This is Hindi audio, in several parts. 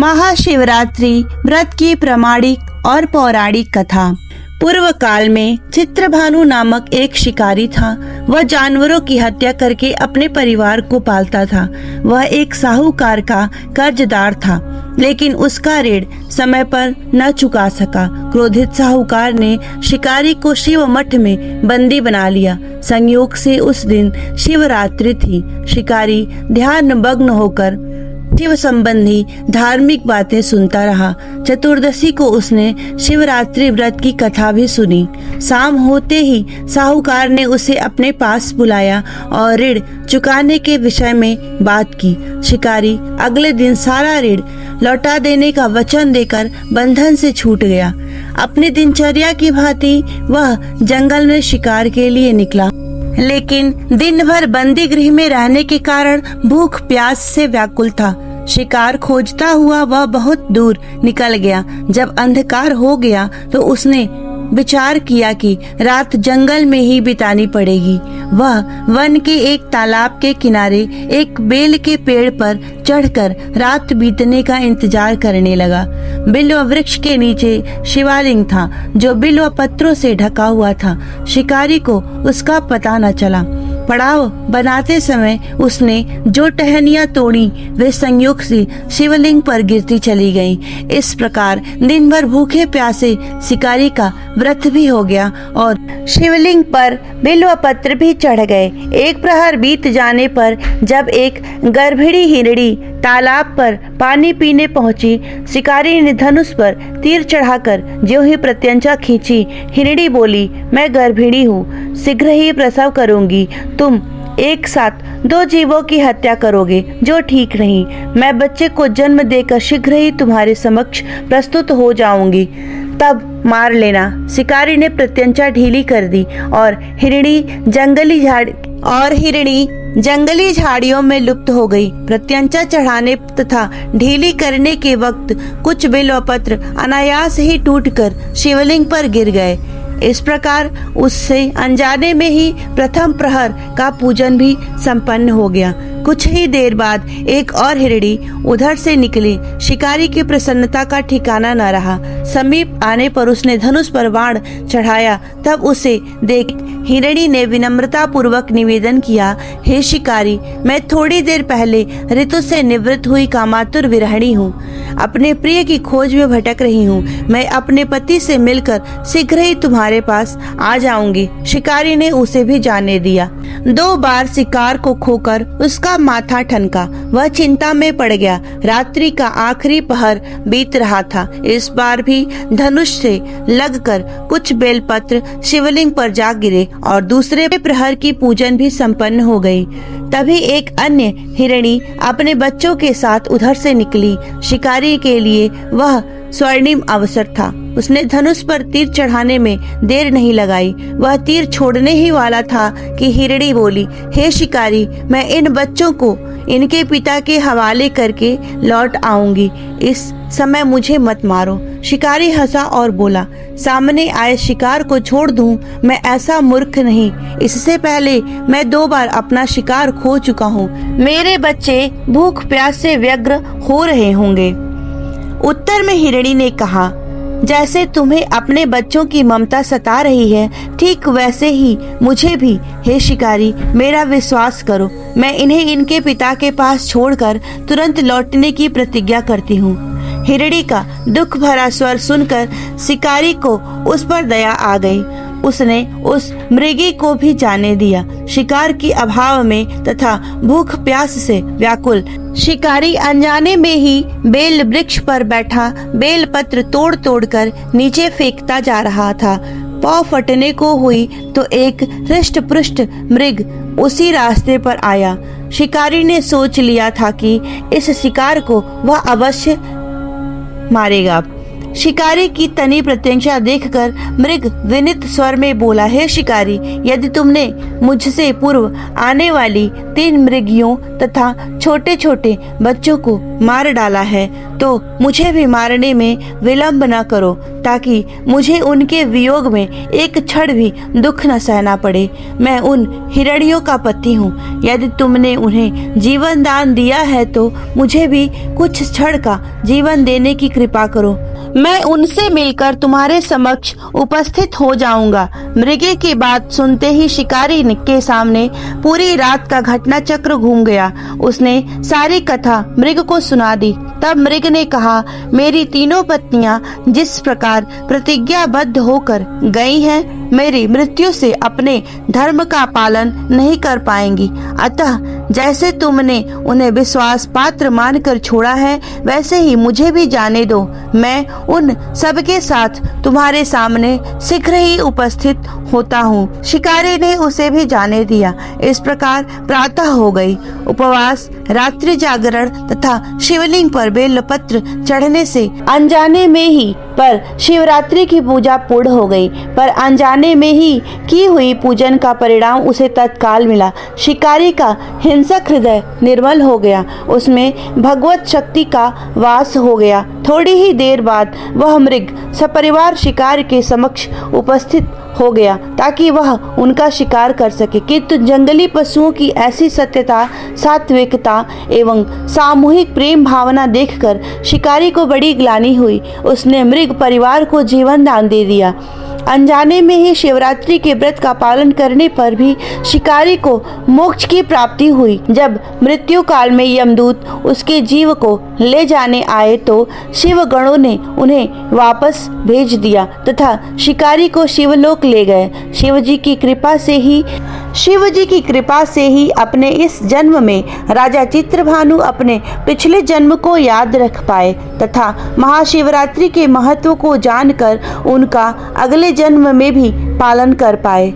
महाशिवरात्रि व्रत की प्रामाणिक और पौराणिक कथा। पूर्व काल में चित्रभानु नामक एक शिकारी था। वह जानवरों की हत्या करके अपने परिवार को पालता था। वह एक साहूकार का कर्जदार था, लेकिन उसका ऋण समय पर न चुका सका। क्रोधित साहूकार ने शिकारी को शिव मठ में बंदी बना लिया। संयोग से उस दिन शिवरात्रि थी। शिकारी ध्यान मग्न होकर शिव संबंधी धार्मिक बातें सुनता रहा। चतुर्दशी को उसने शिवरात्रि व्रत की कथा भी सुनी। शाम होते ही साहूकार ने उसे अपने पास बुलाया और ऋण चुकाने के विषय में बात की। शिकारी अगले दिन सारा ऋण लौटा देने का वचन देकर बंधन से छूट गया। अपनी दिनचर्या की भांति वह जंगल में शिकार के लिए निकला, लेकिन दिन भर बंदी गृह में रहने के कारण भूख प्यास से व्याकुल था। शिकार खोजता हुआ वह बहुत दूर निकल गया। जब अंधकार हो गया तो उसने विचार किया कि रात जंगल में ही बितानी पड़ेगी। वह वन के एक तालाब के किनारे एक बेल के पेड़ पर चढ़कर रात बीतने का इंतजार करने लगा। बिल्व वृक्ष के नीचे शिवलिंग था, जो बिल्व पत्रों से ढका हुआ था। शिकारी को उसका पता न चला। पड़ाव बनाते समय उसने जो टहनियां तोड़ी वे संयोग से शिवलिंग पर गिरती चली गईं। इस प्रकार दिन भर भूखे प्यासे शिकारी का व्रत भी हो गया और शिवलिंग पर बिल्व पत्र भी चढ़ गए। एक प्रहर बीत जाने पर जब एक गर्भिणी हिरणी तालाब पर पानी पीने पहुंची, शिकारी ने धनुष पर तीर चढ़ाकर ज्यों ही प्रत्यंचा खींची। हिरणी बोली, मैं गर्भिणी हूँ, शीघ्र ही प्रसव करूंगी। तुम एक साथ दो जीवों की हत्या करोगे, जो ठीक नहीं। मैं बच्चे को जन्म देकर शीघ्र ही तुम्हारे समक्ष प्रस्तुत हो जाऊंगी, तब मार लेना। शिकारी ने प्रत्यंचा ढीली कर दी और हिरणी जंगली झाड़ियों में लुप्त हो गई। प्रत्यंचा चढ़ाने तथा ढीली करने के वक्त कुछ बिल्वपत्र अनायास ही टूटकर शिवलिंग पर गिर गए। इस प्रकार उससे अनजाने में ही प्रथम प्रहर का पूजन भी संपन्न हो गया। कुछ ही देर बाद एक और हिरणी उधर से निकली। शिकारी की प्रसन्नता का ठिकाना न रहा। समीप आने पर उसने धनुष पर बाण चढ़ाया। तब उसे देख हिरणी ने विनम्रता पूर्वक निवेदन किया, हे शिकारी, मैं थोड़ी देर पहले ऋतु से निवृत्त हुई कामातुर विरहिणी हूँ। अपने प्रिय की खोज में भटक रही हूँ। मैं अपने पति से मिलकर शीघ्र ही तुम्हारे पास आ जाऊंगी। शिकारी ने उसे भी जाने दिया। 2 बार शिकार को खोकर उसका माथा ठनका। वह चिंता में पड़ गया। रात्रि का आखिरी पहर बीत रहा था। इस बार भी धनुष से लगकर कुछ बेलपत्र शिवलिंग पर जा गिरे और दूसरे प्रहर की पूजन भी संपन्न हो गई। तभी एक अन्य हिरणी अपने बच्चों के साथ उधर से निकली। शिकारी के लिए वह स्वर्णिम अवसर था। उसने धनुष पर तीर चढ़ाने में देर नहीं लगाई। वह तीर छोड़ने ही वाला था कि हिरणी बोली, हे शिकारी, मैं इन बच्चों को इनके पिता के हवाले करके लौट आऊंगी। इस समय मुझे मत मारो। शिकारी हंसा और बोला, सामने आए शिकार को छोड़ दूं? मैं ऐसा मूर्ख नहीं। इससे पहले मैं 2 बार अपना शिकार खो चुका हूँ। मेरे बच्चे भूख प्यास से व्यग्र हो रहे होंगे। उत्तर में हिरणी ने कहा, जैसे तुम्हें अपने बच्चों की ममता सता रही है, ठीक वैसे ही मुझे भी। हे शिकारी, मेरा विश्वास करो। मैं इन्हें इनके पिता के पास छोड़कर तुरंत लौटने की प्रतिज्ञा करती हूँ। हिरणी का दुख भरा स्वर सुनकर शिकारी को उस पर दया आ गई। उसने उस मृगी को भी जाने दिया। शिकार की अभाव में तथा भूख प्यास से व्याकुल शिकारी अनजाने में ही बेल वृक्ष पर बैठा बेल पत्र तोड़ तोड़ कर नीचे फेंकता जा रहा था। पाँव फटने को हुई तो एक हृष्ट पुष्ट मृग उसी रास्ते पर आया। शिकारी ने सोच लिया था कि इस शिकार को वह अवश्य मारेगा। शिकारी की तनी प्रत्यंचा देखकर मृग विनीत स्वर में बोला, हे शिकारी, यदि तुमने मुझसे पूर्व आने वाली 3 मृगियों तथा छोटे छोटे बच्चों को मार डाला है तो मुझे भी मारने में विलंब न करो, ताकि मुझे उनके वियोग में एक क्षण भी दुख न सहना पड़े। मैं उन हिरणियों का पति हूँ। यदि तुमने उन्हें जीवन दान दिया है तो मुझे भी कुछ क्षण का जीवन देने की कृपा करो। मैं उनसे मिलकर तुम्हारे समक्ष उपस्थित हो जाऊंगा। मृगे की बात सुनते ही शिकारी के सामने पूरी रात का घटना चक्र घूम गया। उसने सारी कथा मृग को सुना दी। तब मृग ने कहा, मेरी तीनों पत्नियां जिस प्रकार प्रतिज्ञाबद्ध होकर गई हैं, मेरी मृत्यु से अपने धर्म का पालन नहीं कर पाएंगी। अतः जैसे तुमने उन्हें विश्वास पात्र मानकर छोड़ा है, वैसे ही मुझे भी जाने दो। मैं उन सबके साथ तुम्हारे सामने शीघ्र ही उपस्थित होता हूँ। शिकारी ने उसे भी जाने दिया। इस प्रकार प्रातः हो गई। उपवास, रात्रि जागरण तथा शिवलिंग पर बेलपत्र चढ़ने से अनजाने में ही पर शिवरात्रि की पूजा पूर्ण हो गई। पर अनजाने में ही की हुई पूजन का परिणाम उसे तत्काल मिला। शिकारी का हिंसक हृदय निर्मल हो गया, उसमें भगवत शक्ति का वास हो गया। थोड़ी ही देर बाद वह मृग सपरिवार शिकार के समक्ष उपस्थित हो गया ताकि वह उनका शिकार कर सके। किंतु जंगली पशुओं की ऐसी सत्यता, सात्विकता एवं सामूहिक प्रेम भावना देखकर शिकारी को बड़ी ग्लानि हुई। उसने मृग परिवार को जीवन दान दे दिया। अनजाने में ही शिवरात्रि के व्रत का पालन करने पर भी शिकारी को मोक्ष की प्राप्ति हुई। जब मृत्यु काल में यमदूत उसके जीव को ले जाने आए तो शिव गणों ने उन्हें वापस भेज दिया तथा शिकारी को शिवलोक ले गए। शिव जी की कृपा से ही अपने इस जन्म में राजा चित्रभानु अपने पिछले जन्म को याद रख पाए तथा महाशिवरात्रि के महत्व को जानकर उनका अगले जन्म में भी पालन कर पाए।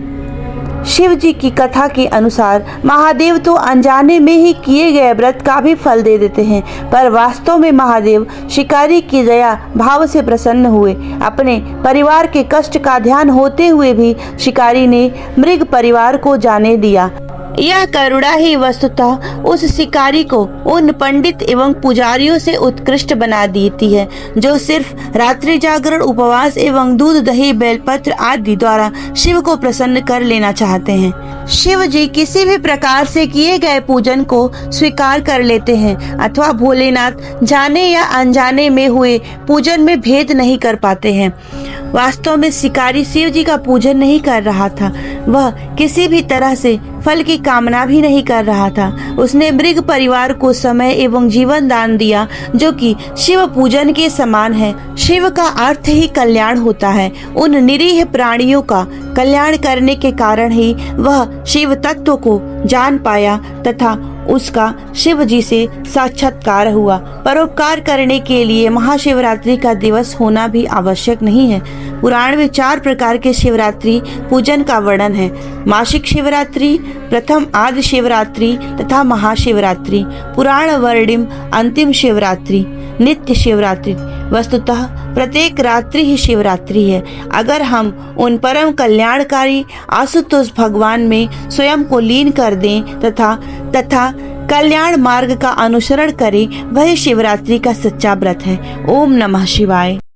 शिव जी की कथा के अनुसार महादेव तो अनजाने में ही किए गए व्रत का भी फल दे देते हैं, पर वास्तव में महादेव शिकारी की दया भाव से प्रसन्न हुए। अपने परिवार के कष्ट का ध्यान होते हुए भी शिकारी ने मृग परिवार को जाने दिया। यह करुणा ही वस्तुतः उस शिकारी को उन पंडित एवं पुजारियों से उत्कृष्ट बना देती है जो सिर्फ रात्रि जागरण, उपवास एवं दूध, दही, बेलपत्र आदि द्वारा शिव को प्रसन्न कर लेना चाहते हैं। शिव जी किसी भी प्रकार से किए गए पूजन को स्वीकार कर लेते हैं अथवा भोलेनाथ जाने या अनजाने में हुए पूजन में भेद नहीं कर पाते हैं। वास्तव में शिकारी शिव जी का पूजन नहीं कर रहा था, वह किसी भी तरह से फल की कामना भी नहीं कर रहा था। उसने मृग परिवार को समय एवं जीवन दान दिया जो कि शिव पूजन के समान है। शिव का अर्थ ही कल्याण होता है। उन निरीह प्राणियों का कल्याण करने के कारण ही वह शिव तत्व को जान पाया तथा उसका शिव जी से साक्षात्कार हुआ। परोपकार करने के लिए महाशिवरात्रि का दिवस होना भी आवश्यक नहीं है। पुराण में 4 प्रकार के शिवरात्रि पूजन का वर्णन है। मासिक शिवरात्रि, प्रथम आदि शिवरात्रि तथा महाशिवरात्रि, पुराण वर्णिम अंतिम शिवरात्रि, नित्य शिवरात्रि। वस्तुतः प्रत्येक रात्रि ही शिवरात्रि है। अगर हम उन परम कल्याणकारी आशुतोष भगवान में स्वयं को लीन कर दें तथा कल्याण मार्ग का अनुसरण करें, वही शिवरात्रि का सच्चा व्रत है। ओम नमः शिवाय।